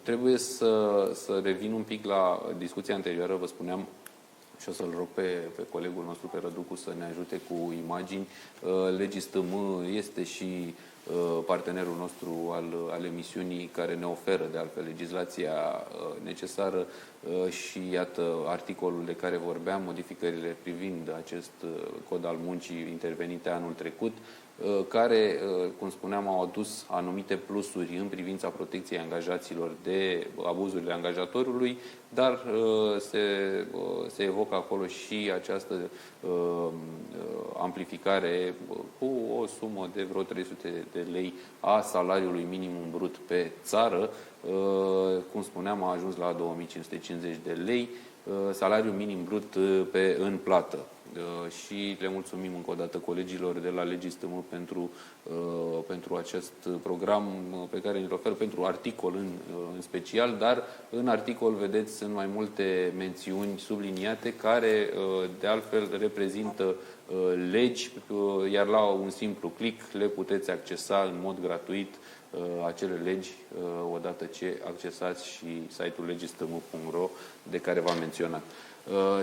Trebuie să revin un pic la discuția anterioară, vă spuneam, și o să-l rog pe colegul nostru, pe Răducu, să ne ajute cu imagini. Legistm este și partenerul nostru al emisiunii, care ne oferă, de altfel, legislația necesară și, iată, articolul de care vorbeam, modificările privind acest cod al muncii intervenite anul trecut, care, cum spuneam, au adus anumite plusuri în privința protecției angajaților de abuzurile angajatorului, dar se evocă acolo și această amplificare cu o sumă de vreo 300 de lei a salariului minimum brut pe țară. Cum spuneam, a ajuns la 2550 de lei, salariul minim brut în plată. Și le mulțumim încă o dată colegilor de la Legistm pentru acest program pe care ne-l oferă, pentru articol în special, dar în articol, vedeți, sunt mai multe mențiuni subliniate care, de altfel, reprezintă legi, iar la un simplu click le puteți accesa în mod gratuit acele legi odată ce accesați și site-ul legistm.ro de care v-am menționat.